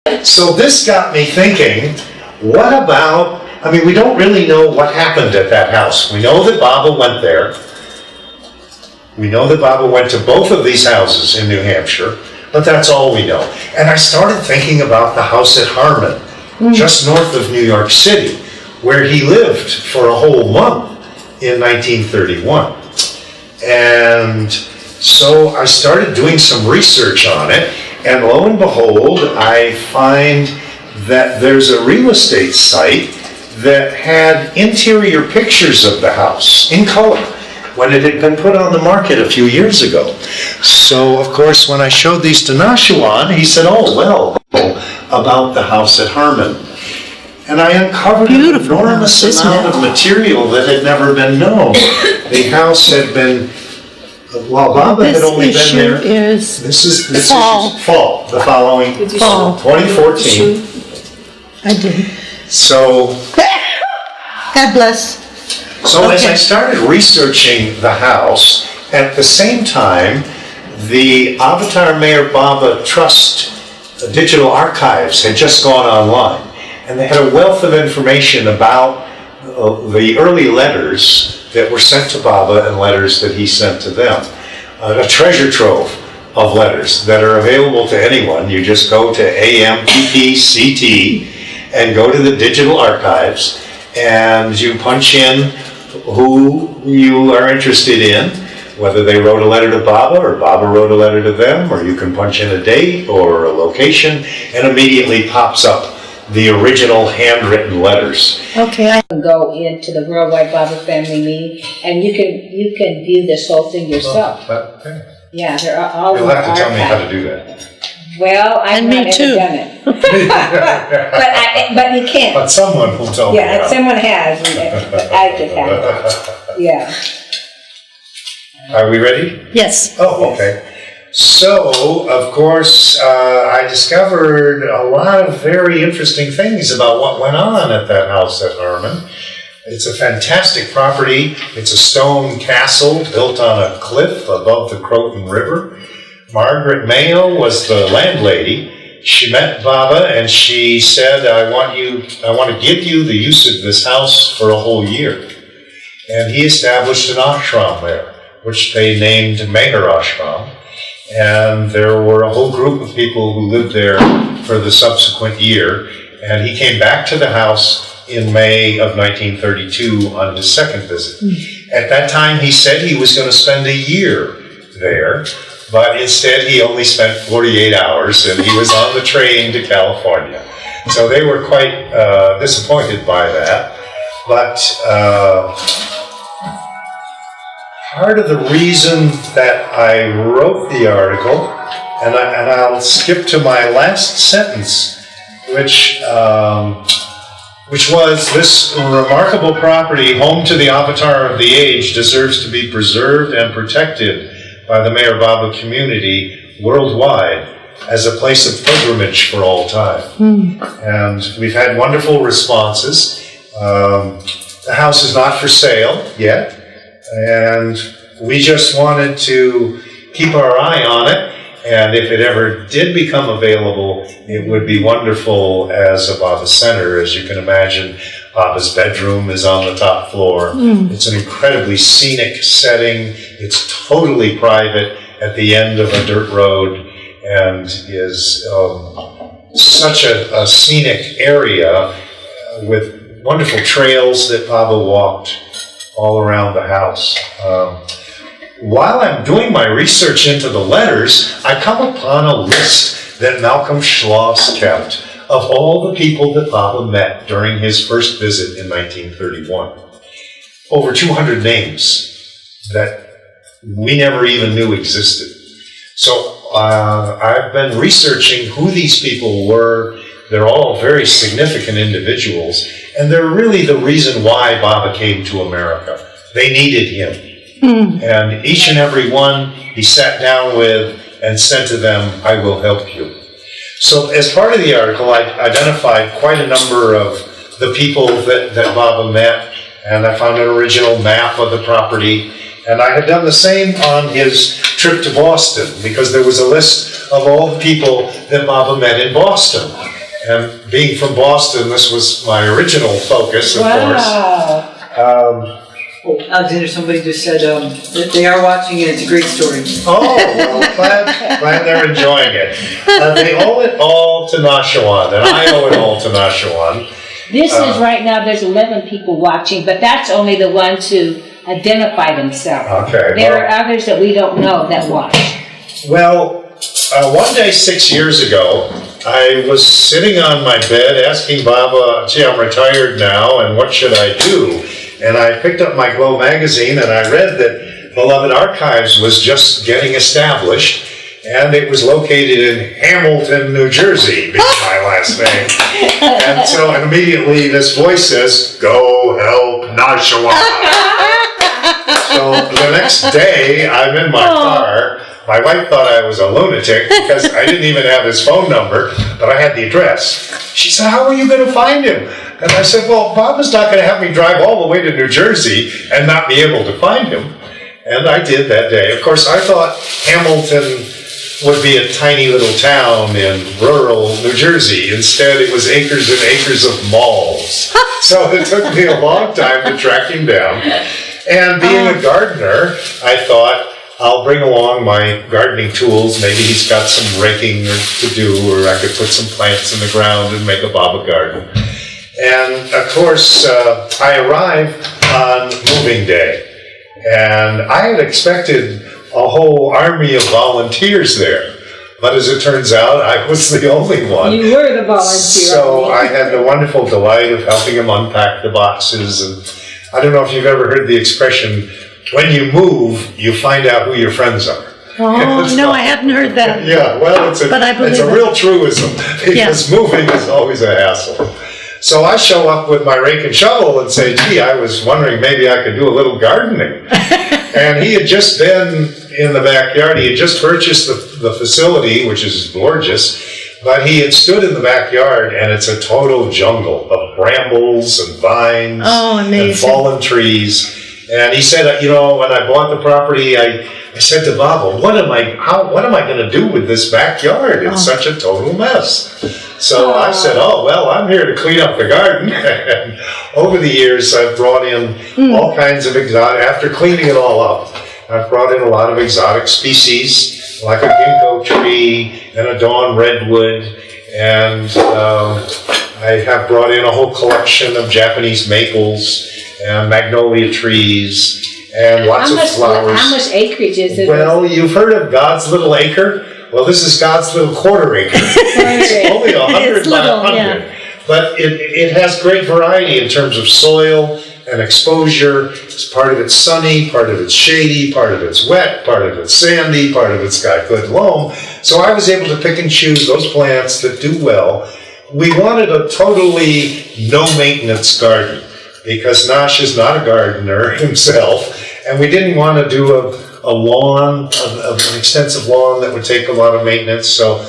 So this got me thinking, what about, I mean, we don't really know what happened at that house. We know that Baba went there. We know that Baba went to both of these houses in New Hampshire, but that's all we know. And I started thinking about the house at Harmon, just north of New York City, where he lived for a whole month in 1931. And so I started doing some research on it, and lo and behold, I find that there's a real estate site that had interior pictures of the house in color when it had been put on the market a few years ago. So, of course, when I showed these to Nashuan, he said, oh, well, about the house at Harmon. And I uncovered an enormous amount of material that had never been known. The house had been, while Baba had only been there. This is fall, the following fall, 2014. I did. So, God bless. So as I started researching the house, at the same time, the Avatar Mayor Baba Trust digital archives had just gone online, and they had a wealth of information about the early letters that were sent to Baba and letters that he sent to them. A treasure trove of letters that are available to anyone. You just go to AMPPCT and go to the digital archives, and you punch in who you are interested in, whether they wrote a letter to Baba or Baba wrote a letter to them, or you can punch in a date or a location, and immediately pops up the original handwritten letters. Okay. I can go into the Worldwide Baba Family meeting, and you can view this whole thing yourself. Okay. Yeah, they're all. You'll have to tell me how to do that. Well, I've not ever done it. but you can't. But someone will tell me. Yeah, someone has. But I just haven't. Yeah. Are we ready? Yes. Oh, okay. So, of course, I discovered a lot of very interesting things about what went on at that house at Harmon. It's a fantastic property. It's a stone castle built on a cliff above the Croton River. Margaret Mayo was the landlady. She met Baba and she said, I want to give you the use of this house for a whole year. And he established an ashram there, which they named Meher Ashram. And there were a whole group of people who lived there for the subsequent year. And he came back to the house in May of 1932 on his second visit. At that time, he said he was going to spend a year there, but instead he only spent 48 hours, and he was on the train to California. So they were quite disappointed by that. But part of the reason that I wrote the article, and I'll skip to my last sentence, which was, this remarkable property, home to the avatar of the age, deserves to be preserved and protected by the Meher Baba community worldwide as a place of pilgrimage for all time. And we've had wonderful responses. The house is not for sale yet, and we just wanted to keep our eye on it, and if it ever did become available, it would be wonderful as a Baba Center. As you can imagine, Baba's bedroom is on the top floor. It's an incredibly scenic setting. It's totally private at the end of a dirt road, and is such a scenic area with wonderful trails that Baba walked all around the house. While I'm doing my research into the letters, I come upon a list that Malcolm Schloss kept of all the people that Baba met during his first visit in 1931. Over 200 names that we never even knew existed. So I've been researching who these people were. They're all very significant individuals, and they're really the reason why Baba came to America. They needed him. And each and every one he sat down with and said to them, I will help you. So as part of the article, I identified quite a number of the people that Baba met, and I found an original map of the property. And I had done the same on his trip to Boston, because there was a list of all the people that Baba met in Boston. And being from Boston, this was my original focus, of course. Oh, Alexander, somebody just said that they are watching it. It's a great story. Oh, well, glad they're enjoying it. They owe it all to Nashawand, and I owe it all to Nashawand. This is right now, there's 11 people watching, but that's only the ones who identify themselves. Okay. There are others that we don't know that watch. Well, one day 6 years ago, I was sitting on my bed asking Baba, gee, I'm retired now, and what should I do? And I picked up my Glow magazine, and I read that Beloved Archives was just getting established, and it was located in Hamilton, New Jersey, being my last name. And so immediately this voice says, go help Nashawand. So the next day, I'm in my car. My wife thought I was a lunatic because I didn't even have his phone number, but I had the address. She said, how are you going to find him? And I said, well, Baba's not going to have me drive all the way to New Jersey and not be able to find him. And I did that day. Of course, I thought Hamilton would be a tiny little town in rural New Jersey. Instead, it was acres and acres of malls. So it took me a long time to track him down. And being a gardener, I thought, I'll bring along my gardening tools. Maybe he's got some raking to do, or I could put some plants in the ground and make a Baba garden. And of course, I arrived on moving day. And I had expected a whole army of volunteers there. But as it turns out, I was the only one. You were the volunteer. So I had the wonderful delight of helping him unpack the boxes. And I don't know if you've ever heard the expression, when you move, you find out who your friends are. Oh, no, I hadn't heard that. Yeah, well, it's a real truism, because moving is always a hassle. So I show up with my rake and shovel and say, gee, I was wondering maybe I could do a little gardening. And he had just been in the backyard. He had just purchased the facility, which is gorgeous, but he had stood in the backyard, and it's a total jungle of brambles and vines and fallen trees. And he said, you know, when I bought the property, I said to Baba, what am I going to do with this backyard? It's such a total mess. So I said, oh, well, I'm here to clean up the garden. And over the years, I've brought in all kinds of exotic, after cleaning it all up, I've brought in a lot of exotic species, like a ginkgo tree and a dawn redwood. And I have brought in a whole collection of Japanese maples and magnolia trees and lots of flowers. How much acreage is it? Well, you've heard of God's little acre? Well, this is God's little quarter acre. It's only 100 by 100. Yeah. But it has great variety in terms of soil and exposure. Part of it's sunny, part of it's shady, part of it's wet, part of it's sandy, part of it's got good loam. So I was able to pick and choose those plants that do well. We wanted a totally no-maintenance garden, because Nash is not a gardener himself, and we didn't want to do a lawn, an extensive lawn that would take a lot of maintenance. So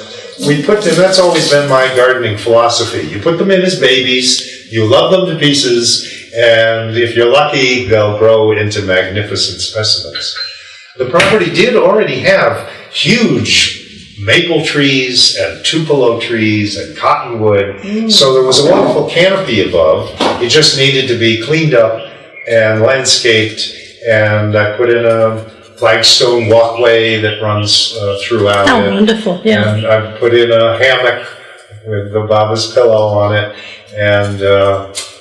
we put them, that's always been my gardening philosophy. You put them in as babies, you love them to pieces, and if you're lucky, they'll grow into magnificent specimens. The property did already have huge maple trees and tupelo trees and cottonwood, so there was a wonderful canopy above. It just needed to be cleaned up and landscaped, and I put in a flagstone walkway that runs throughout it. Oh, wonderful, yeah. And I put in a hammock with the Baba's pillow on it, and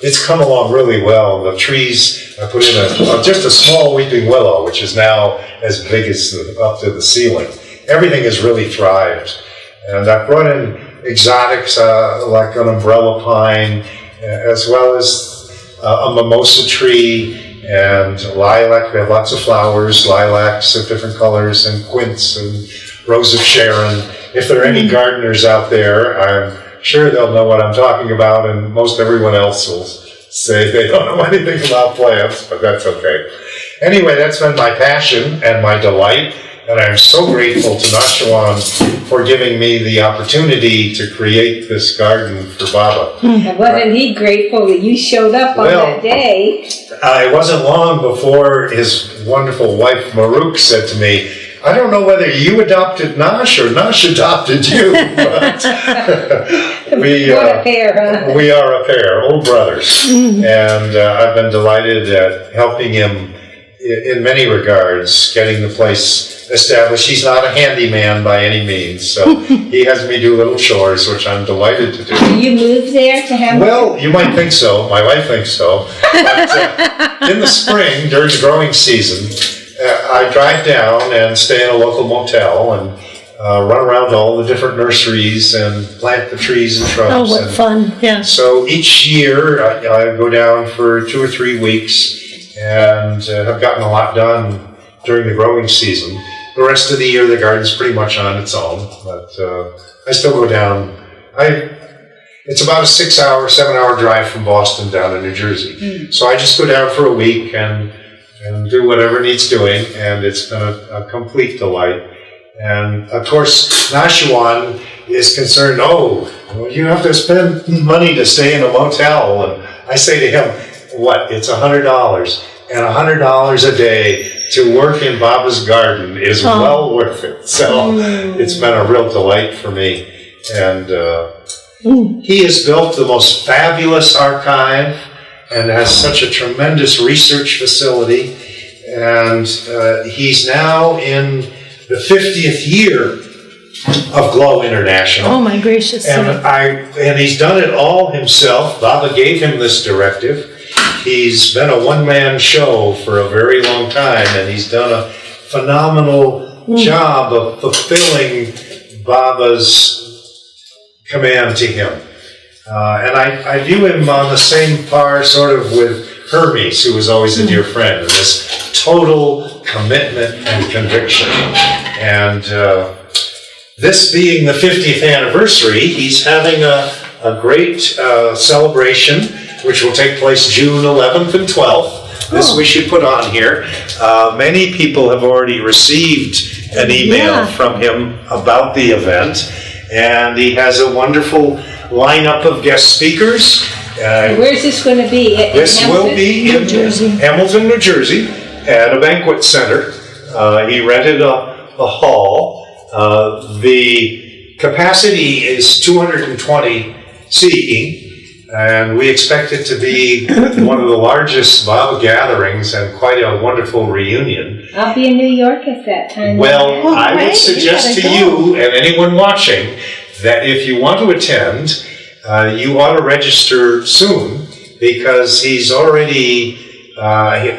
it's come along really well. The trees, I put in just a small weeping willow, which is now as big as up to the ceiling. Everything has really thrived. And I brought in exotics like an umbrella pine, as well as a mimosa tree and lilac. We have lots of flowers, lilacs of different colors, and quince and rose of Sharon. If there are any gardeners out there, I'm sure they'll know what I'm talking about, and most everyone else will say they don't know anything about plants, but that's okay. Anyway, that's been my passion and my delight. And I'm so grateful to Nashawand for giving me the opportunity to create this garden for Baba. And wasn't he grateful that you showed up on that day? It wasn't long before his wonderful wife Maruk said to me, I don't know whether you adopted Nash or Nash adopted you. But What a pair, huh? We are a pair, old brothers, and I've been delighted at helping him in many regards, getting the place established. He's not a handyman by any means, so he has me do little chores, which I'm delighted to do. You moved there to Hamilton? Well, you might think so. My wife thinks so. But in the spring, during the growing season, I drive down and stay in a local motel and run around to all the different nurseries and plant the trees and shrubs. Oh, what fun, yeah. So each year I go down for 2 or 3 weeks and have gotten a lot done during the growing season. The rest of the year the garden's pretty much on its own, but I still go down. It's about a 7-hour drive from Boston down to New Jersey. So I just go down for a week and do whatever needs doing, and it's been a complete delight. And of course, Nashwan is concerned, you have to spend money to stay in a motel. And I say to him, what, it's $100. And $100 a day to work in Baba's garden is well worth it. So it's been a real delight for me. And he has built the most fabulous archive and has such a tremendous research facility. And he's now in the 50th year of Glow International. Oh my gracious. And he's done it all himself. Baba gave him this directive. He's been a one-man show for a very long time, and he's done a phenomenal job of fulfilling Baba's command to him. And I view him on the same par sort of with Hermes, who was always a dear friend, and this total commitment and conviction. And this being the 50th anniversary, he's having a great celebration, which will take place June 11th and 12th. This we should put on here. Many people have already received an email from him about the event, and he has a wonderful lineup of guest speakers. Where's this going to be? This will be in Hamilton, New Jersey, at a banquet center. He rented a hall. The capacity is 220 seating, and we expect it to be one of the largest Baba gatherings and quite a wonderful reunion. I'll be in New York at that time. Well, I would suggest to you and anyone watching that if you want to attend, you ought to register soon, because he's already,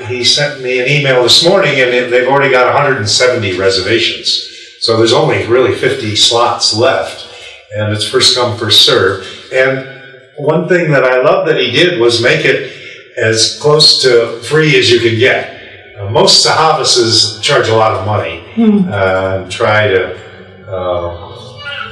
he sent me an email this morning and they've already got 170 reservations. So there's only really 50 slots left, and it's first come, first serve. And one thing that I love that he did was make it as close to free as you can get. Most sahabases charge a lot of money and try to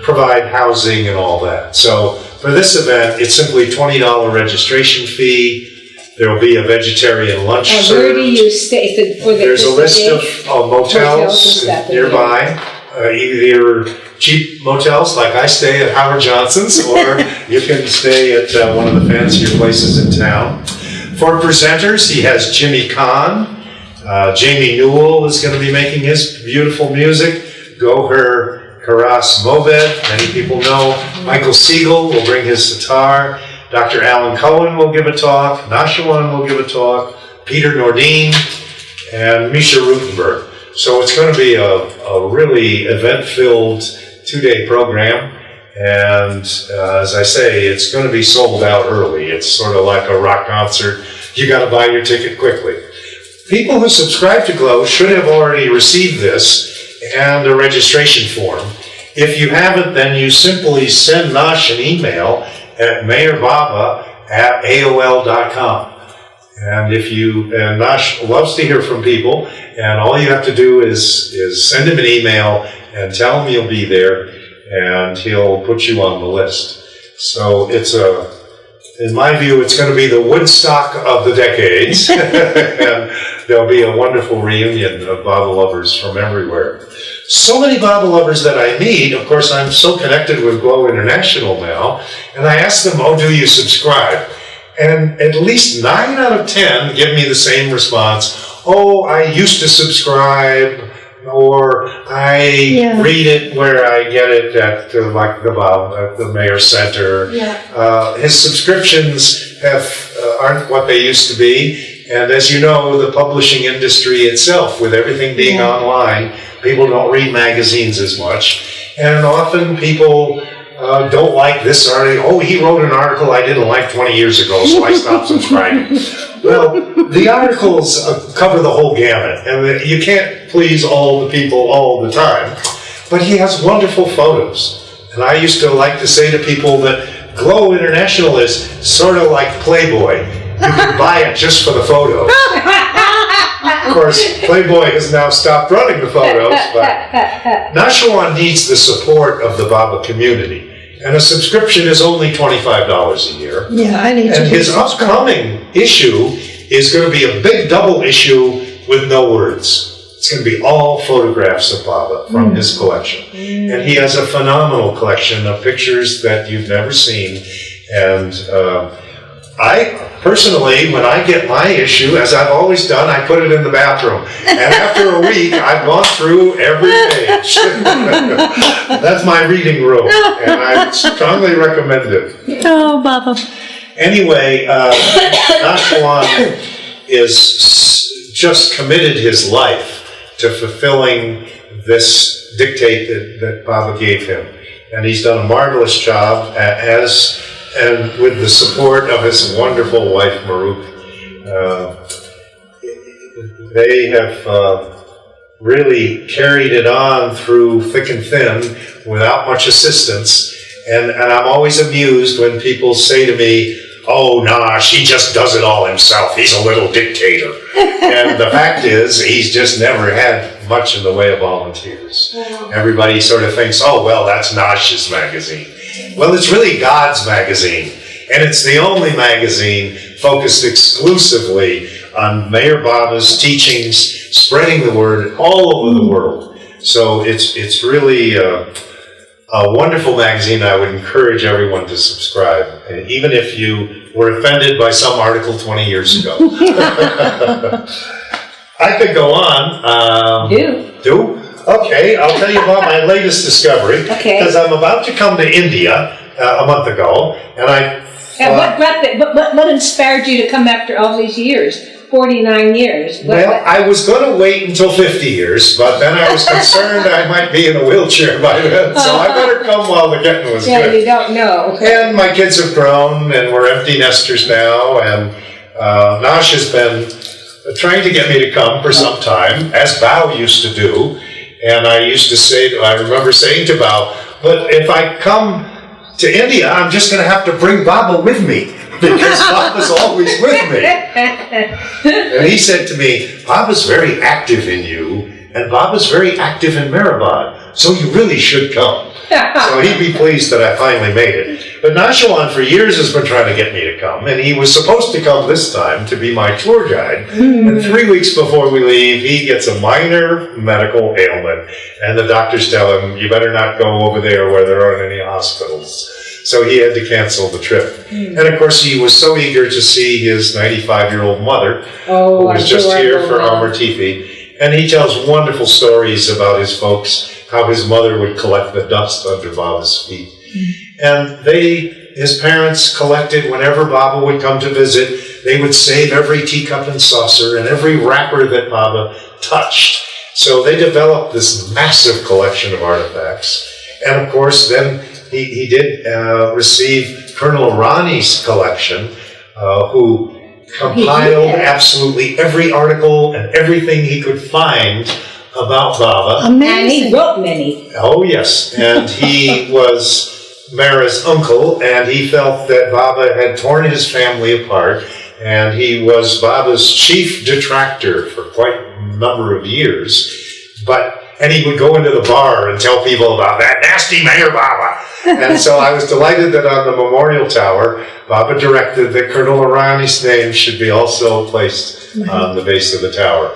provide housing and all that. So for this event, it's simply $20 registration fee. There will be a vegetarian lunch served. Where do you stay? There's a list of motels nearby, either cheap motels like I stay at Howard Johnson's, or you can stay at one of the fancier places in town. For presenters, he has Jimmy Kahn. Jamie Newell is going to be making his beautiful music. Goher Karas Mobed, many people know. Michael Siegel will bring his sitar. Dr. Alan Cohen will give a talk. Nashwan will give a talk. Peter Nordine and Misha Rutenberg. So it's going to be a really event-filled 2-day program. And as I say, it's going to be sold out early. It's sort of like a rock concert. You got to buy your ticket quickly. People who subscribe to Glow should have already received this and a registration form. If you haven't, then you simply send Nash an email at mayorbaba@aol.com. And Nash loves to hear from people, and all you have to do is send him an email and tell him you'll be there, and he'll put you on the list. So in my view, it's going to be the Woodstock of the decades, and there'll be a wonderful reunion of Baba lovers from everywhere. So many Baba lovers that I meet, of course, I'm so connected with Glow International now, and I ask them, do you subscribe? And at least 9 out of 10 give me the same response. I used to subscribe, or I read it where I get it at the Mayor's Center. His subscriptions aren't what they used to be, and as you know, the publishing industry itself, with everything being online, people don't read magazines as much, and often people don't like this article. Oh, he wrote an article I didn't like 20 years ago, so I stopped subscribing. Well, the articles cover the whole gamut, and you can't please all the people all the time. But he has wonderful photos. And I used to like to say to people that Glow International is sort of like Playboy. You can buy it just for the photos. Of course, Playboy has now stopped running the photos, but Nashawaan needs the support of the Baba community. And a subscription is only $25 a year. Yeah, I need to. And his upcoming issue is going to be a big double issue with no words. It's going to be all photographs of Baba from his collection. And he has a phenomenal collection of pictures that you've never seen. And I personally, when I get my issue, as I've always done, I put it in the bathroom. And after a week, I've gone through every page. That's my reading room, and I strongly recommend it. Oh, Baba. Anyway, Nashawaan is just committed his life to fulfilling this dictate that Baba gave him. And he's done a marvelous job and with the support of his wonderful wife, Maruk. They have really carried it on through thick and thin without much assistance. And I'm always amused when people say to me, oh, Nash, he just does it all himself. He's a little dictator. And the fact is, he's just never had much in the way of volunteers. Everybody sort of thinks, oh, well, that's Nash's magazine. Well, it's really God's magazine, and it's the only magazine focused exclusively on Mayor Baba's teachings, spreading the word all over the world. So it's really a wonderful magazine. I would encourage everyone to subscribe, even if you were offended by some article 20 years ago. I could go on. Do? Okay, I'll tell you about my latest discovery. Okay. Because I'm about to come to India a month ago, and what inspired you to come after all these years? 49 years. I was going to wait until 50 years, but then I was concerned I might be in a wheelchair by then, so I better come while the getting was good. Yeah, you don't know. And my kids have grown, and we're empty nesters now, and Nash has been trying to get me to come for some time, as Bao used to do. And I remember saying to Bao, but if I come to India, I'm just going to have to bring Baba with me, because Baba's always with me. And he said to me, Baba's very active in you, and Baba's very active in Mehrabad, so you really should come. So he'd be pleased that I finally made it. But Nashawaan for years has been trying to get me to come, and he was supposed to come this time to be my tour guide. And 3 weeks before we leave, he gets a minor medical ailment, and the doctors tell him, you better not go over there where there aren't any hospitals. So he had to cancel the trip. And of course, he was so eager to see his 95-year-old mother, who was just here for Amar Tithi. And he tells wonderful stories about his folks, how his mother would collect the dust under Baba's feet. And his parents collected, whenever Baba would come to visit, they would save every teacup and saucer and every wrapper that Baba touched. So they developed this massive collection of artifacts. And of course, then he did receive Colonel Irani's collection, who compiled absolutely every article and everything he could find about Baba. Amazing. And he wrote many. Oh, yes. And he was Mara's uncle, and he felt that Baba had torn his family apart, and he was Baba's chief detractor for quite a number of years. And he would go into the bar and tell people about that nasty Mayor Baba. And so I was delighted that on the memorial tower, Baba directed that Colonel Irani's name should be also placed on the base of the tower.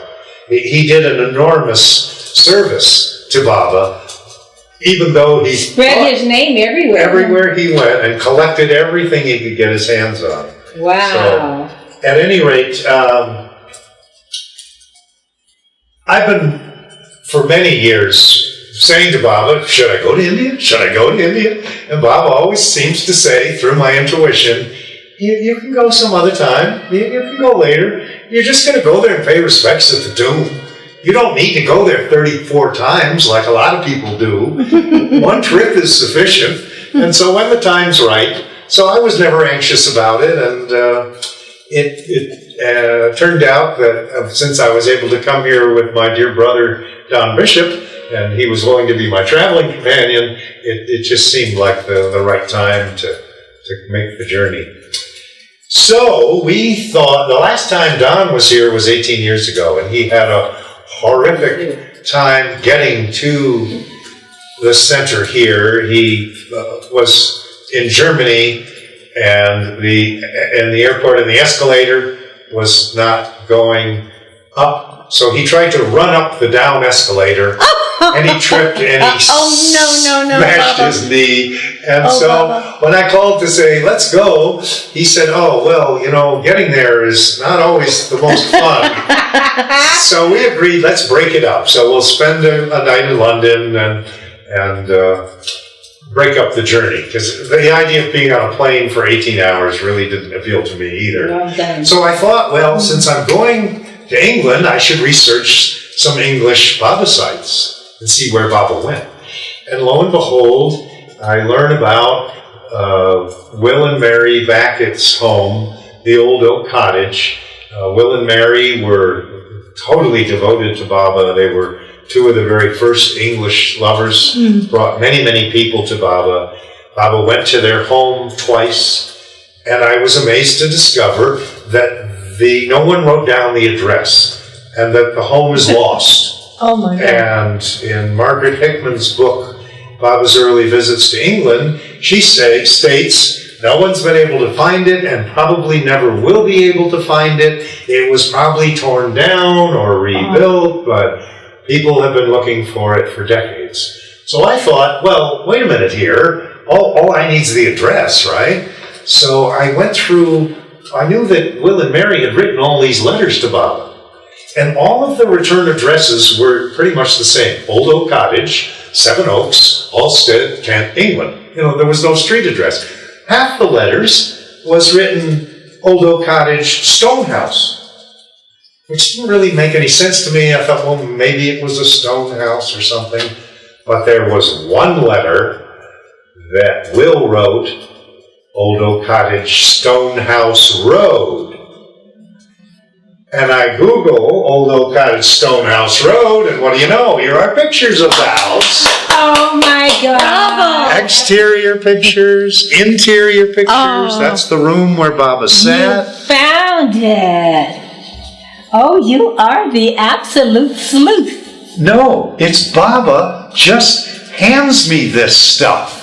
He did an enormous service to Baba, even though he spread his name everywhere. Everywhere he went, and collected everything he could get his hands on. Wow. So, at any rate, I've been for many years saying to Baba, should I go to India? Should I go to India? And Baba always seems to say, through my intuition, you can go some other time. You can go later. You're just going to go there and pay respects at the tomb. You don't need to go there 34 times like a lot of people do. One trip is sufficient. And so when the time's right, so I was never anxious about it. And it turned out that since I was able to come here with my dear brother, Don Bishop, and he was willing to be my traveling companion, it just seemed like the right time to make the journey. So we thought, the last time Don was here was 18 years ago, and he had a horrific time getting to the center here. He was in Germany, and the airport, and the escalator was not going up, so he tried to run up the down escalator, and he tripped and he smashed his knee. And when I called to say, let's go, he said, oh, well, getting there is not always the most fun. So we agreed, let's break it up. So we'll spend a night in London and break up the journey, because the idea of being on a plane for 18 hours really didn't appeal to me either. So I thought, well, since I'm going to England, I should research some English Baba sites and see where Baba went. And lo and behold, I learn about Will and Mary Beckett's home, the Old Oak Cottage. Will and Mary were totally devoted to Baba. They were two of the very first English lovers, brought many, many people to Baba. Baba went to their home twice, and I was amazed to discover that no one wrote down the address, and that the home is lost. Oh my God. And in Margaret Hickman's book, Baba's Early Visits to England, she states, no one's been able to find it and probably never will be able to find it. It was probably torn down or rebuilt, but people have been looking for it for decades. So I thought, well, wait a minute here. All I need is the address, right? So I went through, I knew that Will and Mary had written all these letters to Baba. And all of the return addresses were pretty much the same. Old Oak Cottage, Seven Oaks, Halstead, Kent, England. There was no street address. Half the letters was written Old Oak Cottage, Stone House, which didn't really make any sense to me. I thought, well, maybe it was a stone house or something. But there was one letter that Will wrote, Old Oak Cottage, Stone House Road. And I Google Old Oak Cottage, Stone House Road, and what do you know? Here are pictures of the house. Oh my God. Exterior pictures, interior pictures. Oh. That's the room where Baba sat. You found it. Oh, you are the absolute sleuth. No, it's Baba just hands me this stuff.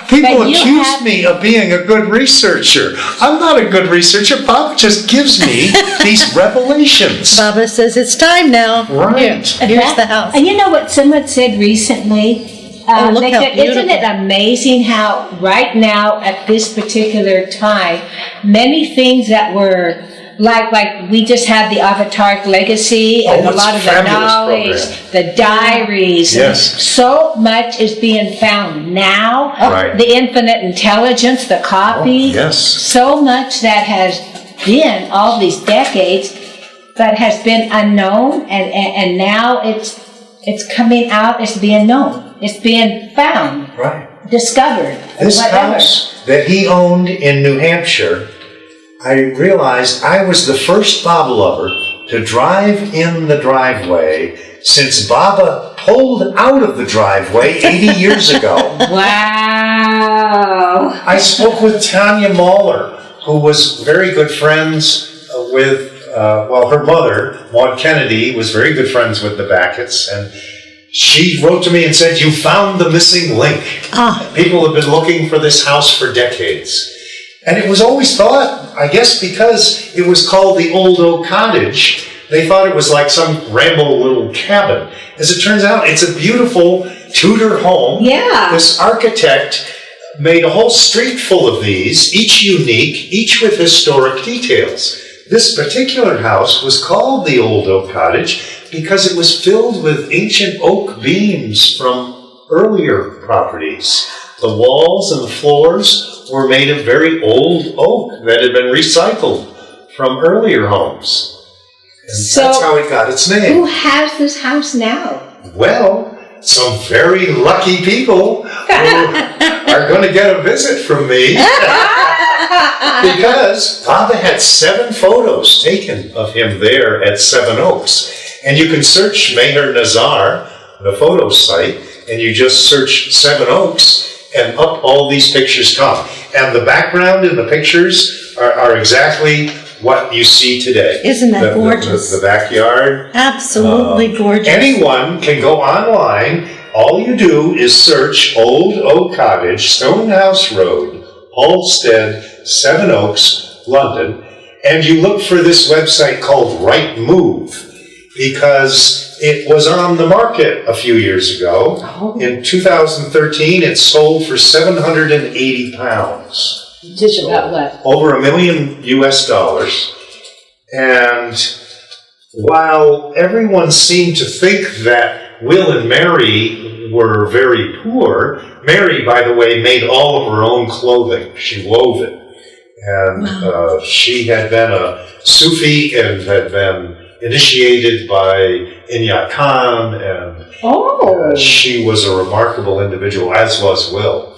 People accuse me of being a good researcher. I'm not a good researcher. Baba just gives me these revelations. Baba says it's time now. Right. Here's the house. And you know what someone said recently? Look how beautiful. Isn't it amazing how right now at this particular time, many things that were like we just have the Avataric legacy and a lot of the knowledge, the diaries. Yes. So much is being found now. Right. The infinite intelligence, the copy. Yes. So much that has been all these decades, but has been unknown, and now it's coming out. It's being known. It's being found. Right. Discovered. This whatever. house that he owned in New Hampshire, I realized I was the first Baba lover to drive in the driveway since Baba pulled out of the driveway 80 years ago. Wow. I spoke with Tanya Mahler, who was very good friends with, her mother, Maud Kennedy, was very good friends with the Becketts, and she wrote to me and said, you found the missing link. People have been looking for this house for decades. And it was always thought, I guess because it was called the Old Oak Cottage, they thought it was like some ramble little cabin. As it turns out, it's a beautiful Tudor home. Yeah. This architect made a whole street full of these, each unique, each with historic details. This particular house was called the Old Oak Cottage because it was filled with ancient oak beams from earlier properties. The walls and the floors were made of very old oak that had been recycled from earlier homes. And So, that's how it got its name. who has this house now? Well, some very lucky people who are going to get a visit from me because Baba had 7 photos taken of him there at Seven Oaks. And you can search Meher Nazar, the photo site, and you just search Seven Oaks, and up all these pictures come. And the background in the pictures are exactly what you see today. Isn't that gorgeous? The backyard. Absolutely gorgeous. Anyone can go online. All you do is search Old Oak Cottage, Stonehouse Road, Halstead, Seven Oaks, London, and you look for this website called Right Move, because it was on the market a few years ago. Oh. In 2013, it sold for £780. Just about what? Over $1 million US. And while everyone seemed to think that Will and Mary were very poor, Mary, by the way, made all of her own clothing. She wove it. And she had been a Sufi and had been initiated by Inyat Khan, and she was a remarkable individual, as was Will.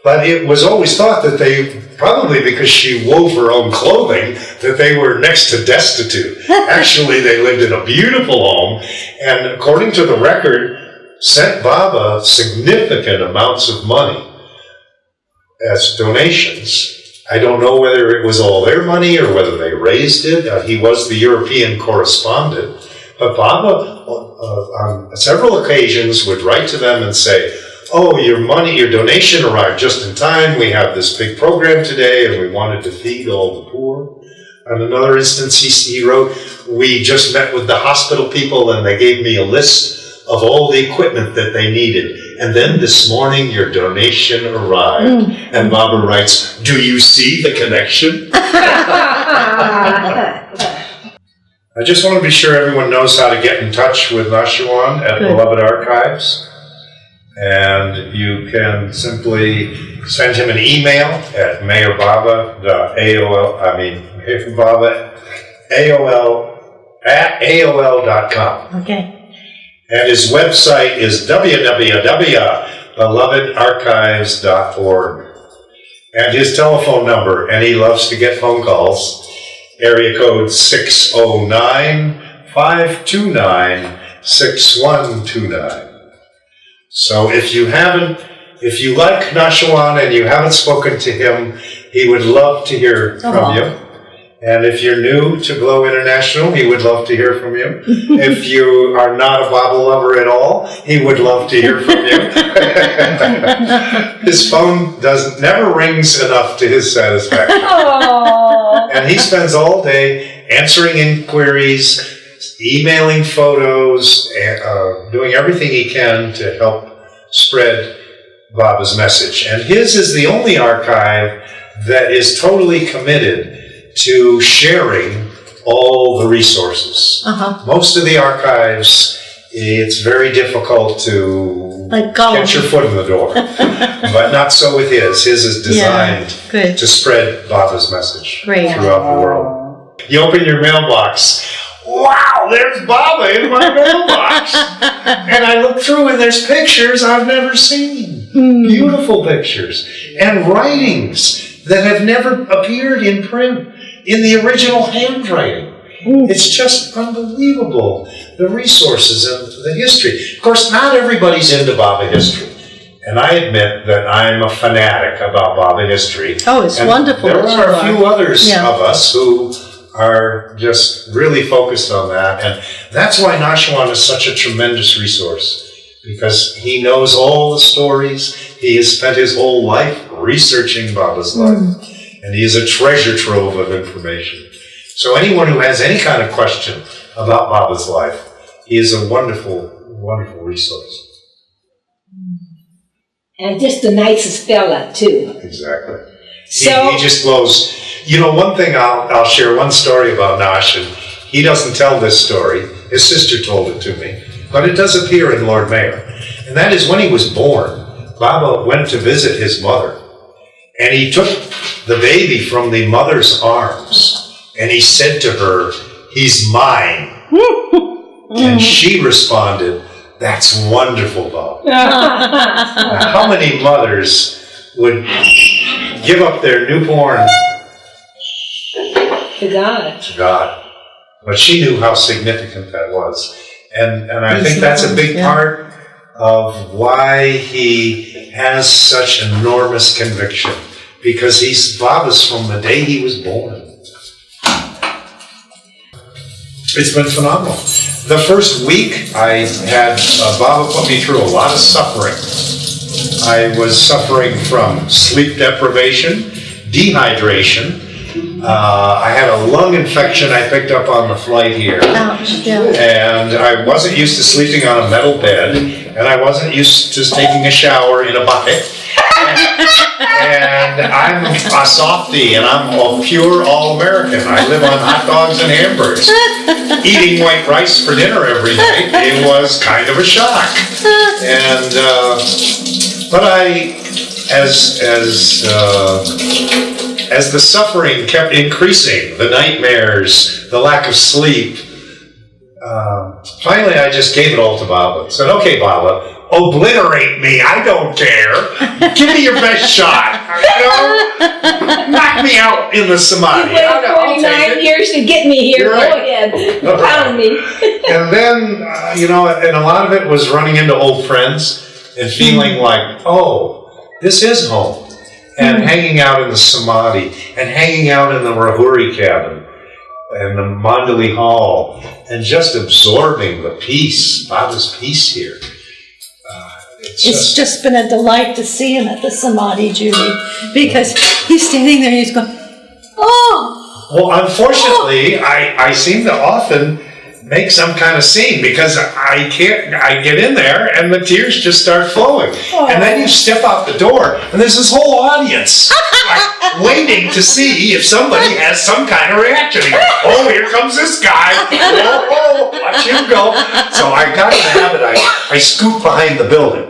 But it was always thought that they, probably because she wove her own clothing, that they were next to destitute. Actually, they lived in a beautiful home, and according to the record, sent Baba significant amounts of money as donations. I don't know whether it was all their money or whether they raised it. He was the European correspondent. But Baba, on several occasions, would write to them and say, "Oh, your money, your donation arrived just in time. We have this big program today, and we wanted to feed all the poor." On another instance, he wrote, "We just met with the hospital people, and they gave me a list of all the equipment that they needed. And then this morning, your donation arrived." And Baba writes, "Do you see the connection?" I just want to be sure everyone knows how to get in touch with Nashwan at Beloved Archives. And you can simply send him an email at AOL.com. Okay. And his website is www.belovedarchives.org. And his telephone number, and he loves to get phone calls, area code 609-529-6129. So if you like Nashwan and you haven't spoken to him, he would love to hear from you. And if you're new to Glow International, he would love to hear from you. If you are not a Baba lover at all, he would love to hear from you. His phone never rings enough to his satisfaction. And he spends all day answering inquiries, emailing photos, doing everything he can to help spread Baba's message. And his is the only archive that is totally committed to sharing all the resources. Most of the archives, it's very difficult to get your foot in the door. But not so with his. His is designed to spread Baba's message throughout the world. You open your mailbox. Wow, there's Baba in my mailbox. And I look through and there's pictures I've never seen. Beautiful pictures. And writings that have never appeared in print in the original handwriting. It's just unbelievable, the resources and the history. Of course, not everybody's into Baba history. And I admit that I'm a fanatic about Baba history. Oh, it's wonderful. There are a few others of us who are just really focused on that. And that's why Nashwan is such a tremendous resource, because he knows all the stories. He has spent his whole life researching Baba's life. And he is a treasure trove of information. So anyone who has any kind of question about Baba's life, he is a wonderful, wonderful resource. And just the nicest fella, too. Exactly. So, he just blows. You know, one thing, I'll share one story about Nash, and he doesn't tell this story, His sister told it to me, but it does appear in Lord Mayor. And that is when he was born, Baba went to visit his mother. And he took the baby from the mother's arms. And he said to her, "He's mine." And she responded, "That's wonderful, Bob." Now, how many mothers would give up their newborn To God. to God? But she knew how significant that was. And I think that's a big part of why he has such enormous conviction. Because he's Baba's from the day he was born. It's been phenomenal. The first week I had Baba put me through a lot of suffering. I was suffering from sleep deprivation, dehydration. I had a lung infection I picked up on the flight here. Ouch, yeah. And I wasn't used to sleeping on a metal bed. And I wasn't used to taking a shower in a bucket. And I'm a softie, and I'm a pure all-American. I live on hot dogs and hamburgers. Eating white rice for dinner every night, it was kind of a shock. And, but as the suffering kept increasing, the nightmares, the lack of sleep, finally I just gave it all to Baba. I said, "Okay, Baba, obliterate me, I don't care. Give me your best shot. You know? Knock me out in the samadhi. You waited I'll take 49 it." years to get me here. You're right. Go ahead. All right. Pound me. And then, and a lot of it was running into old friends and feeling like, oh, this is home. And hanging out in the samadhi, and hanging out in the Rahuri cabin, and the Mandali Hall, and just absorbing the peace, Baba's peace here. It's just been a delight to see him at the Samadhi, Judy, because he's standing there and he's going, oh! Well, unfortunately, I seem to often make some kind of scene because I get in there and the tears just start flowing. And then you step out the door and there's this whole audience like, waiting to see if somebody has some kind of reaction. Oh, here comes this guy. Oh, watch him go. So I got in the habit, I scoot behind the building.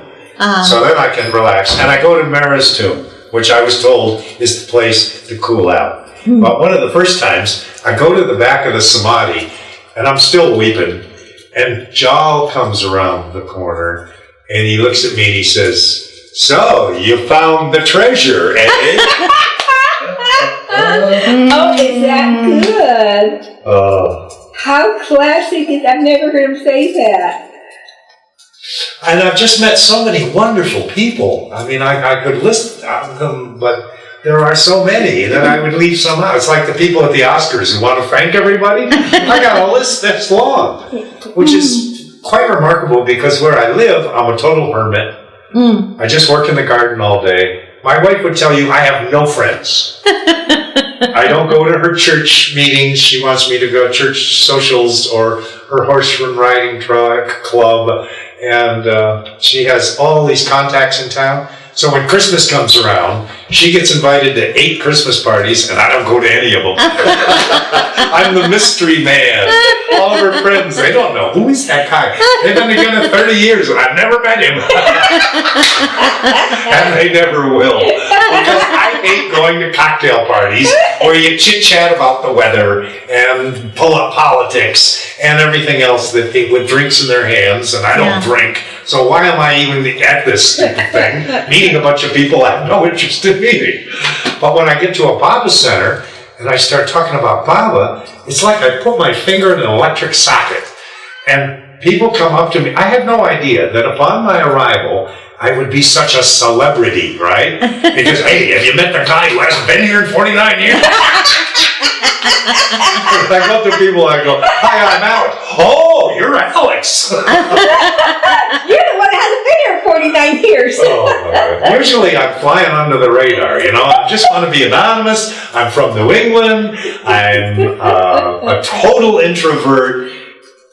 So then I can relax. And I go to Mara's tomb, which I was told is the place to cool out. But one of the first times, I go to the back of the Samadhi, and I'm still weeping, and Jal comes around the corner, and he looks at me and he says, "So, you found the treasure, eh?" Oh, is that good? Oh. How classic is I've never heard him say that. And I've just met so many wonderful people. I mean, I could list them, but there are so many that I would leave some out. It's like the people at the Oscars who want to thank everybody. I got a list that's long, which is quite remarkable because where I live, I'm a total hermit. I just work in the garden all day. My wife would tell you I have no friends. I don't go to her church meetings. She wants me to go to church socials or her horse riding club. And she has all these contacts in town. So when Christmas comes around, she gets invited to 8 Christmas parties, and I don't go to any of them. I'm the mystery man. All of her friends, they don't know, who is that guy? They've been together 30 years, and I've never met him. And they never will. Because I hate going to cocktail parties where you chit-chat about the weather and pull up politics and everything else that they, with drinks in their hands, and I don't drink. So why am I even at this stupid thing? Meeting a bunch of people I have no interest in meeting. But when I get to a Baba center and I start talking about Baba, it's like I put my finger in an electric socket. And people come up to me. I had no idea that upon my arrival, I would be such a celebrity, right? Because, hey, have you met the guy who hasn't been here in 49 years? I go to people, I go, "Hi, I'm Alex." "Oh, you're Alex." You're the one that hasn't been here 49 years. Oh, usually I'm flying under the radar, you know. I just want to be anonymous. I'm from New England. I'm a total introvert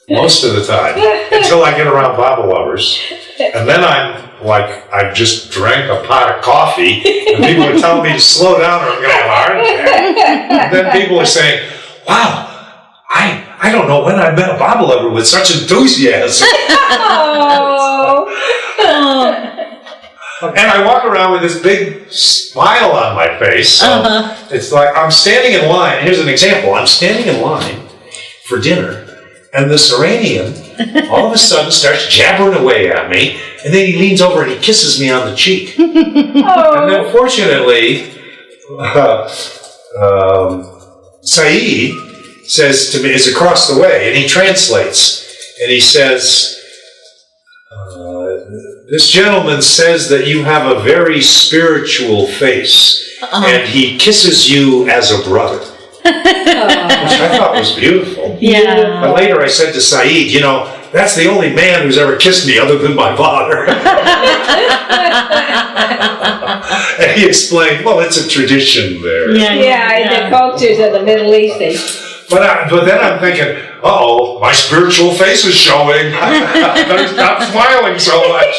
most of the time until I get around Baba lovers. And then I'm like, I just drank a pot of coffee and people are telling me to slow down or I'm going to have a heart attack. And then people are saying, "Wow, I I don't know when I met a Bible lover with such enthusiasm. And I walk around with this big smile on my face. So it's like I'm standing in line. Here's an example. I'm standing in line for dinner, and this Iranian all of a sudden starts jabbering away at me, and then he leans over and he kisses me on the cheek. And then fortunately, Saeed says to me, is across the way, and he translates, and he says, this gentleman says that you have a very spiritual face, and he kisses you as a brother. Which I thought was beautiful. Yeah. But later I said to Saeed, you know, that's the only man who's ever kissed me other than my father. And he explained, well, it's a tradition there. Yeah, the cultures of the Middle East. But then I'm thinking, uh-oh, my spiritual face is showing. I better stop smiling so much.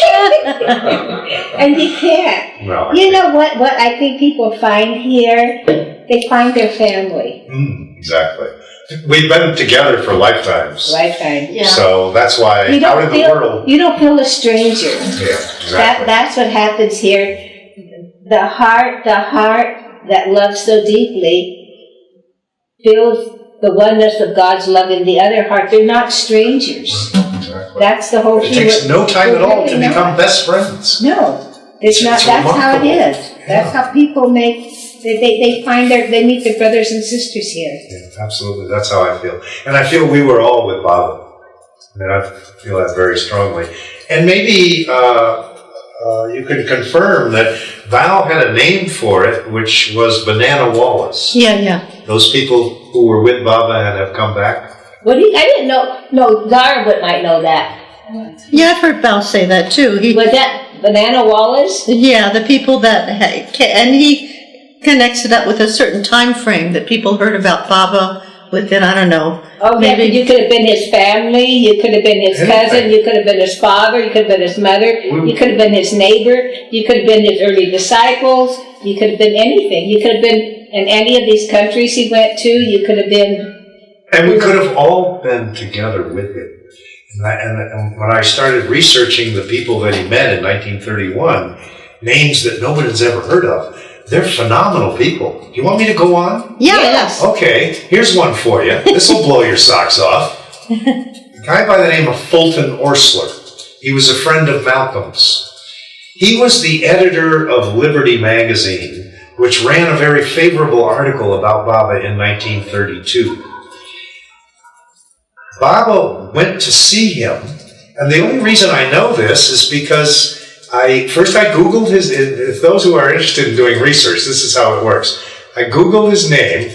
And you can't. No, you know what I think people find here? They find their family. Exactly. We've been together for lifetimes. Lifetime. Yeah. So that's why out in the world. You don't feel a stranger. Yeah, exactly. That's what happens here. The heart that loves so deeply feels the oneness of God's love in the other heart. They're not strangers. Exactly. That's the whole It thing. takes no time at all to become best friends. No, it's not. It's That's how it remarkable. is. That's how people make. They meet their brothers and sisters here. Yeah, absolutely. That's how I feel. And I feel we were all with Baba. I mean, I feel that very strongly. And maybe you can confirm that Val had a name for it, which was Banana Wallace. Yeah. Those people who were with Baba and have come back. I didn't know. No, Zehra might know that. Yeah, I've heard Bal say that too. Was that Banana Wallace? Yeah, the people that, and he connects it up with a certain time frame that people heard about Baba within, I don't know. Oh, maybe you could have been his family, you could have been his cousin, you could have been his father, you could have been his mother, you could have been his neighbor, you could have been his early disciples, you could have been anything. You could have been in any of these countries he went to, you could have been... And we could have all been together with him. And when I started researching the people that he met in 1931, names that nobody's ever heard of, they're phenomenal people. Do you want me to go on? Yes. Okay, here's one for you. This will blow your socks off. A guy by the name of Fulton Orsler. He was a friend of Malcolm's. He was the editor of Liberty magazine, which ran a very favorable article about Baba in 1932. Baba went to see him, and the only reason I know this is because I Googled his, if those who are interested in doing research, this is how it works. I Google his name,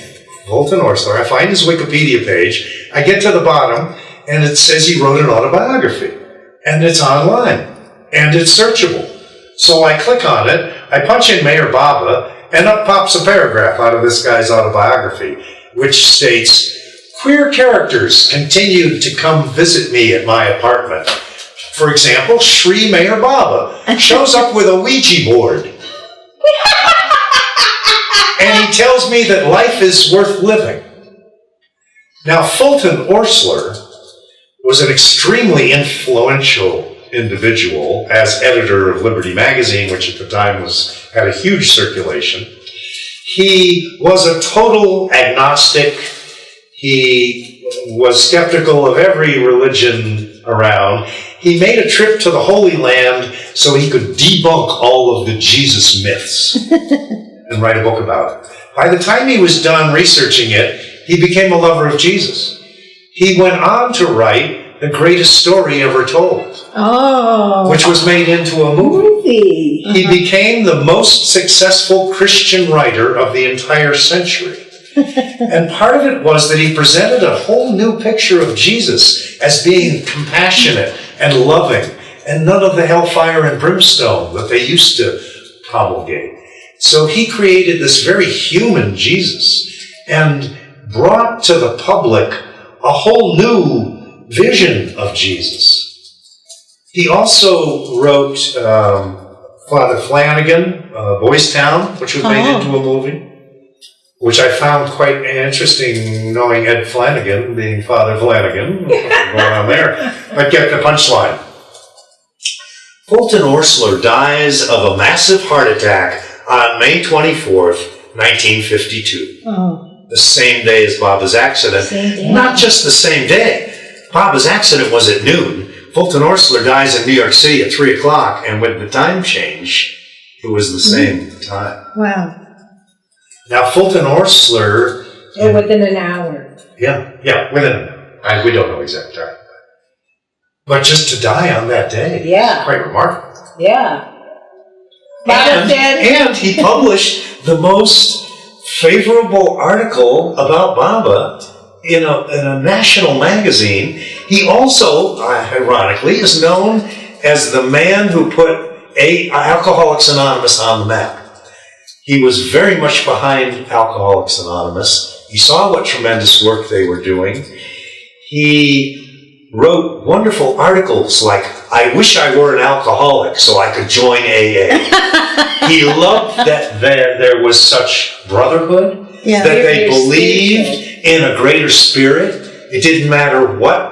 Fulton Orsler, I find his Wikipedia page, I get to the bottom, and it says he wrote an autobiography. And it's online, and it's searchable. So I click on it, I punch in Mayor Baba, and up pops a paragraph out of this guy's autobiography, which states, "Queer characters continued to come visit me at my apartment. For example, Sri Mayor Baba shows up with a Ouija board. And he tells me that life is worth living." Now, Fulton Orsler was an extremely influential individual as editor of Liberty magazine, which at the time had a huge circulation. He was a total agnostic. He was skeptical of every religion around. He made a trip to the Holy Land so he could debunk all of the Jesus myths and write a book about it. By the time he was done researching it, he became a lover of Jesus. He went on to write the greatest story ever told, which was made into a movie. He became the most successful Christian writer of the entire century. And part of it was that he presented a whole new picture of Jesus as being compassionate and loving, and none of the hellfire and brimstone that they used to promulgate. So he created this very human Jesus and brought to the public a whole new vision of Jesus. He also wrote Father Flanagan, Boys Town, which was made into a movie. which I found quite interesting, knowing Ed Flanagan, being Father Flanagan, going on there. But get the punchline. Fulton Orsler dies of a massive heart attack on May 24th, 1952. Oh. The same day as Baba's accident. Not just the same day. Baba's accident was at noon. Fulton Orsler dies in New York City at 3 o'clock, and with the time change, it was the same time. Wow. Now, Fulton Orsler... Within an hour. Yeah, within an hour. We don't know exact time. But just to die on that day, yeah, quite remarkable. Yeah. And he published the most favorable article about Baba in a national magazine. He also, ironically, is known as the man who put Alcoholics Anonymous on the map. He was very much behind Alcoholics Anonymous. He saw what tremendous work they were doing. He wrote wonderful articles like, I wish I were an alcoholic so I could join AA. He loved that there was such brotherhood, that they believed in a greater spirit. It didn't matter what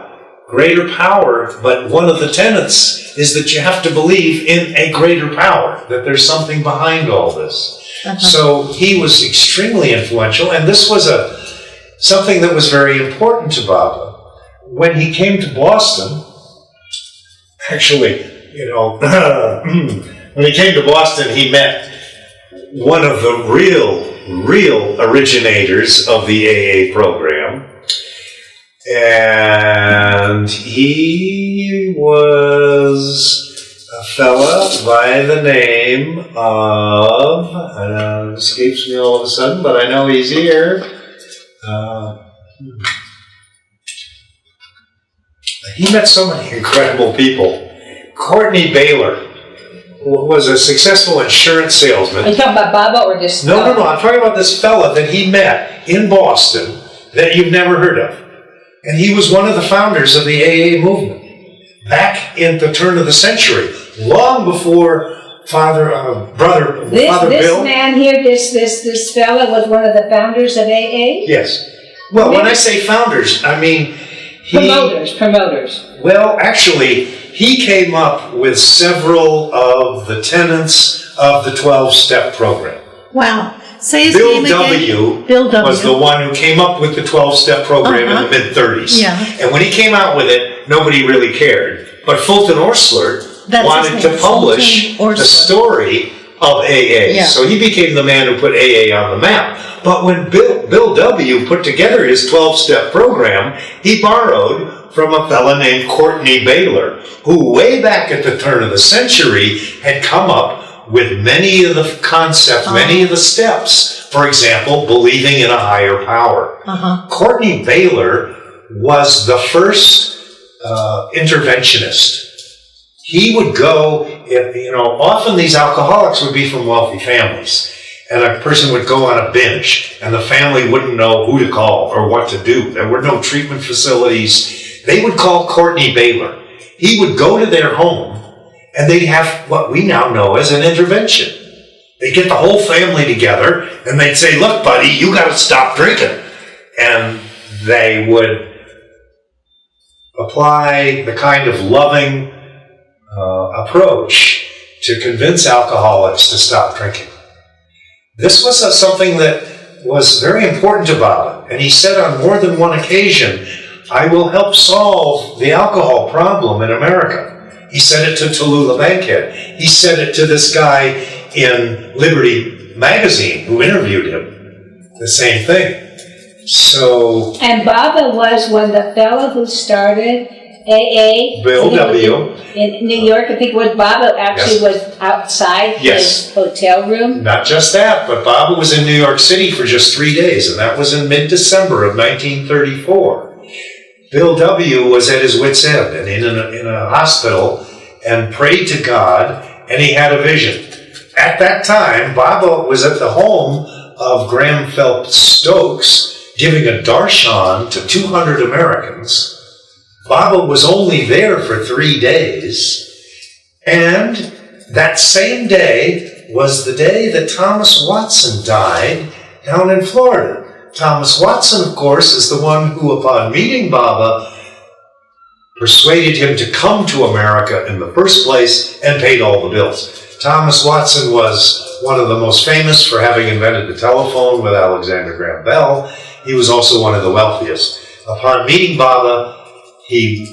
greater power, but one of the tenets is that you have to believe in a greater power, that there's something behind all this. So he was extremely influential, and this was something that was very important to Baba. When he came to Boston, actually, when he came to Boston, he met one of the real originators of the AA program. And he was a fella by the name of, escapes me all of a sudden, but I know he's here. He met so many incredible people. Courtney Baylor was a successful insurance salesman. Are you talking about Baba or this? No. I'm talking about this fella that he met in Boston that you've never heard of. And he was one of the founders of the AA movement back in the turn of the century, long before Father Bill. This man here, this fella was one of the founders of AA? Yes. Well, when I say founders, I mean... Promoters. Well, actually, he came up with several of the tenets of the 12-step program. Wow. Say his Bill name W. again. Bill W. was the one who came up with the 12-step program in the mid-30s. Yeah. And when he came out with it, nobody really cared. But Fulton Orsler wanted to publish the story of AA. Yeah. So he became the man who put AA on the map. But when Bill W. put together his 12-step program, he borrowed from a fella named Courtney Baylor, who way back at the turn of the century had come up with many of the concepts, many of the steps. For example, believing in a higher power. Courtney Baylor was the first interventionist. He would go, often these alcoholics would be from wealthy families. And a person would go on a binge, and the family wouldn't know who to call or what to do. There were no treatment facilities. They would call Courtney Baylor. He would go to their home, and they'd have what we now know as an intervention. They'd get the whole family together, and they'd say, look, buddy, you got to stop drinking. And they would apply the kind of loving approach to convince alcoholics to stop drinking. This was something that was very important to Baba, and he said on more than one occasion, I will help solve the alcohol problem in America. He said it to Tallulah Bankhead. He said it to this guy in Liberty magazine who interviewed him. The same thing. So... And Baba was the fellow who started AA. Bill W. In New York, I think Baba actually was outside his hotel room. Not just that, but Baba was in New York City for just 3 days, and that was in mid-December of 1934. Bill W. was at his wit's end and in a hospital and prayed to God, and he had a vision. At that time, Baba was at the home of Graham Phelps Stokes giving a darshan to 200 Americans. Baba was only there for 3 days, and that same day was the day that Thomas Watson died down in Florida. Thomas Watson, of course, is the one who, upon meeting Baba, persuaded him to come to America in the first place and paid all the bills. Thomas Watson was one of the most famous for having invented the telephone with Alexander Graham Bell. He was also one of the wealthiest. Upon meeting Baba, he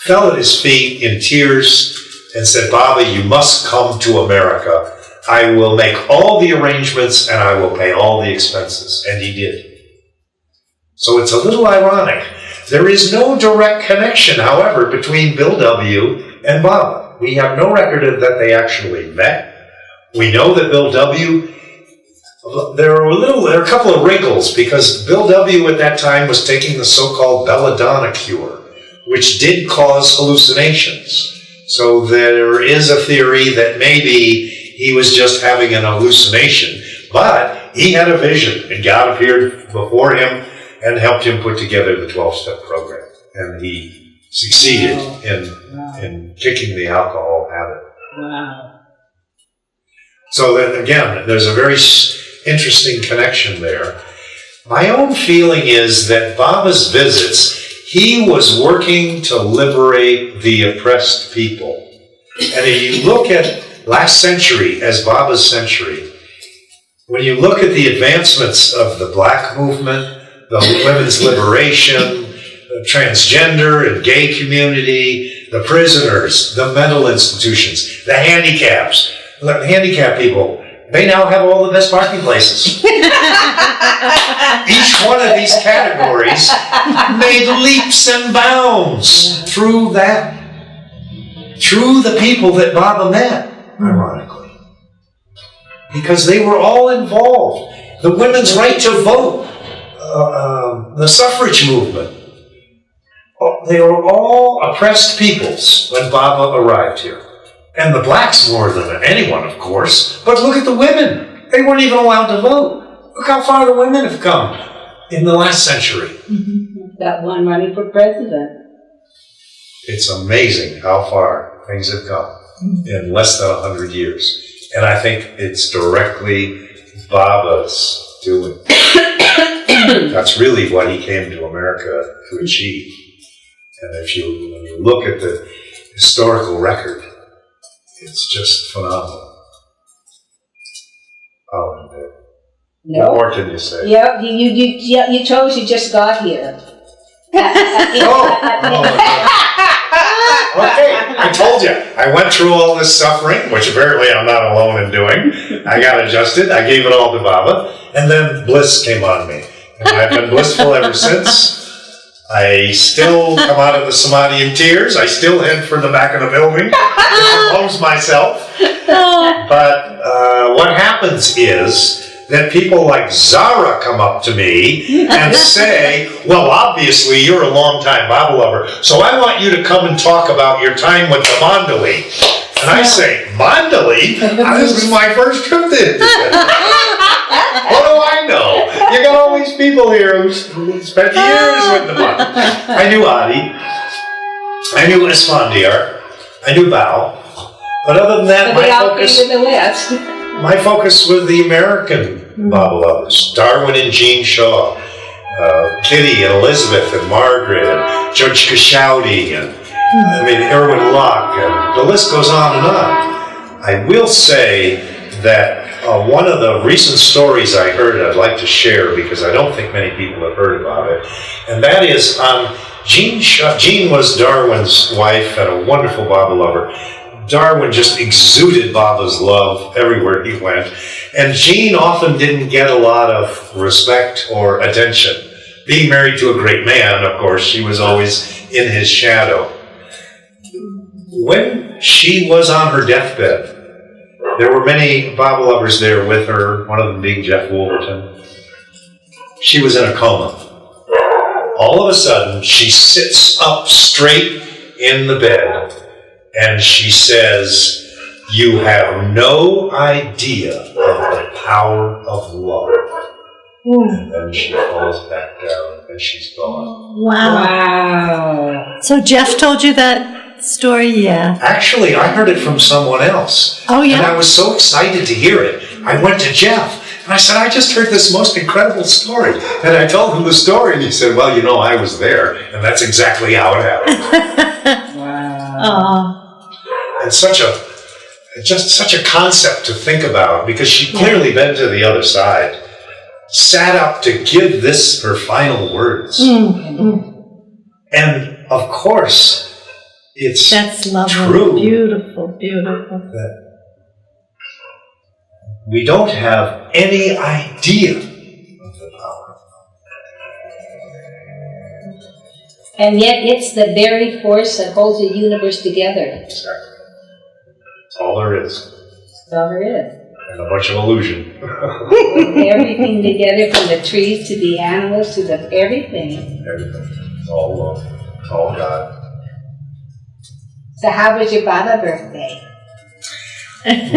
fell at his feet in tears and said, "Baba, you must come to America. I will make all the arrangements and I will pay all the expenses." And he did. So it's a little ironic. There is no direct connection, however, between Bill W. and Baba. We have no record of that they actually met. We know that Bill W., there are a couple of wrinkles, because Bill W. at that time was taking the so-called belladonna cure, which did cause hallucinations. So there is a theory that maybe he was just having an hallucination, but he had a vision, and God appeared before him and helped him put together the 12-step program. And he succeeded in kicking the alcohol habit. Wow. So then again, there's a very interesting connection there. My own feeling is that Baba's visits, he was working to liberate the oppressed people. And if you look at last century as Baba's century, when you look at the advancements of the black movement, the women's liberation, the transgender and gay community, the prisoners, the mental institutions, the handicapped people, they now have all the best parking places. Each one of these categories made leaps and bounds through the people that Baba met, ironically. Because they were all involved. The women's right to vote, the suffrage movement. They were all oppressed peoples when Baba arrived here. And the blacks more than anyone, of course. But look at the women. They weren't even allowed to vote. Look how far the women have come in the last century. That one running for president. It's amazing how far things have come in less than 100 years. And I think it's directly Baba's doing. That's really what he came to America to achieve. And when you look at the historical record, it's just phenomenal. Oh, and No. what more can you say? Yep, you told us you just got here. Okay, I told you. I went through all this suffering, which apparently I'm not alone in doing. I got adjusted. I gave it all to Baba. And then bliss came on me. And I've been blissful ever since. I still come out of the Samadhi in tears. I still head for the back of the building to compose myself. But what happens is that people like Zehra come up to me and say, "Well, obviously you're a long-time Baba lover, so I want you to come and talk about your time with the Mandali." And I say, "Mandali? This is my first trip to India." What do I know? You got all these people here who spent years with the Mandali. I knew Adi. I knew Esfandiar. I knew Bao. But other than that, my focus was the American Baba lovers. Darwin and Jean Shaw, Kitty and Elizabeth and Margaret and George Kashouti and Irwin Locke, and the list goes on and on. I will say that one of the recent stories I heard I'd like to share, because I don't think many people have heard about it, and that is Jean Shaw. Jean was Darwin's wife and a wonderful Baba lover. Darwin just exuded Baba's love everywhere he went, and Jean often didn't get a lot of respect or attention. Being married to a great man, of course, she was always in his shadow. When she was on her deathbed, there were many Baba lovers there with her, one of them being Jeff Wolverton. She was in a coma. All of a sudden, she sits up straight in the bed, and she says, "You have no idea of the power of love." And then she falls back down and she's gone. Wow. So Jeff told you that story? Yeah. Actually, I heard it from someone else. Oh, yeah? And I was so excited to hear it. I went to Jeff And I said, I just heard this most incredible story. And I told him the story, and he said, well, you know, I was there, and that's exactly how it happened. Wow. And just such a concept to think about, because she'd clearly been to the other side, sat up to give this her final words. And of course, That's lovely. true. Beautiful, beautiful. That we don't have any idea of the power. And yet it's the very force that holds the universe together. Exactly. That's all there is. That's all there is. And a bunch of illusion. Everything together, from the trees to the animals to the everything. Everything. It's all love. It's all God. So how was your Baba birthday?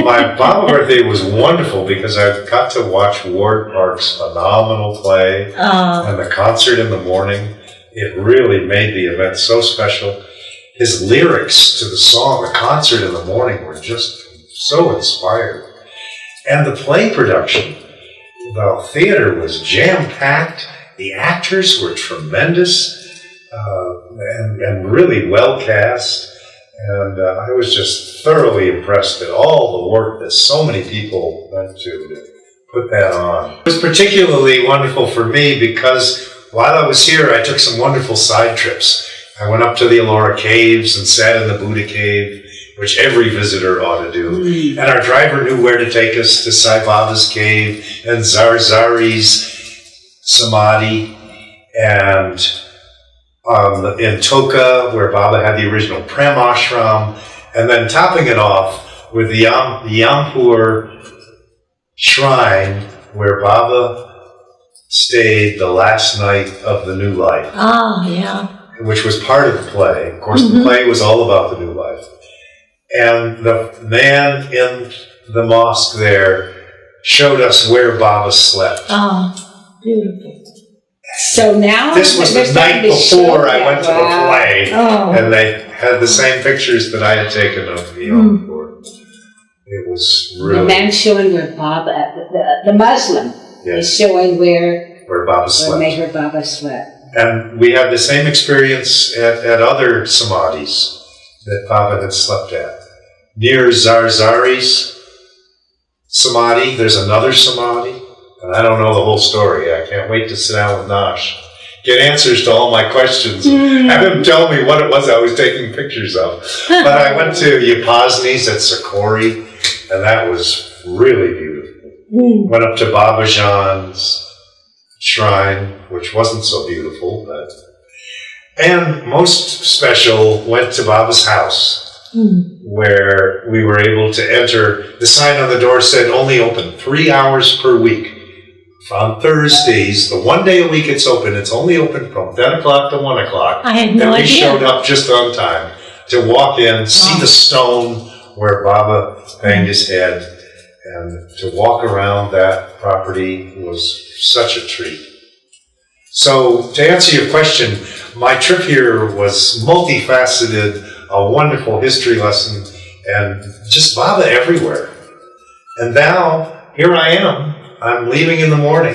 My Baba birthday was wonderful because I got to watch Ward Park's phenomenal play and the concert in the morning. It really made the event so special. His lyrics to the song, the concert in the morning, were just so inspired. And the play production, the theater was jam-packed. The actors were tremendous and really well cast. And I was just thoroughly impressed at all the work that so many people went to put that on. It was particularly wonderful for me because while I was here, I took some wonderful side trips. I went up to the Ellora Caves and sat in the Buddha Cave, which every visitor ought to do. And our driver knew where to take us to Sai Baba's cave and Zarzari's Samadhi, and in Toka, where Baba had the original Prem ashram, and then topping it off with the Yampur shrine, where Baba stayed the last night of the new life. Which was part of the play. Of course, the play was all about the new life. And the man in the mosque there showed us where Baba slept. Beautiful. So now This was the night before I went to the play, and they had the same pictures that I had taken of Yampur. It was really... The man showing where Baba, the Muslim, is showing where Baba slept. Where Meher Baba slept. And we had the same experience at other samadhis that Baba had slept at. Near Zarzari's samadhi, there's another samadhi, and I don't know the whole story. I can't wait to sit down with Nash, get answers to all my questions, have him tell me what it was I was taking pictures of. But I went to Yapasni's at Sakori, and that was really beautiful. Went up to Baba Jan's shrine, which wasn't so beautiful, but... And most special, went to Baba's house, where we were able to enter. The sign on the door said only open 3 hours per week. On Thursdays, the one day a week it's open, it's only open from 10 o'clock to 1 o'clock. I had no idea. And we showed up just on time to walk in, see the stone where Baba banged his head, and to walk around that property was such a treat. So, to answer your question, my trip here was multifaceted, a wonderful history lesson, and just Baba everywhere. And now, here I am. I'm leaving in the morning.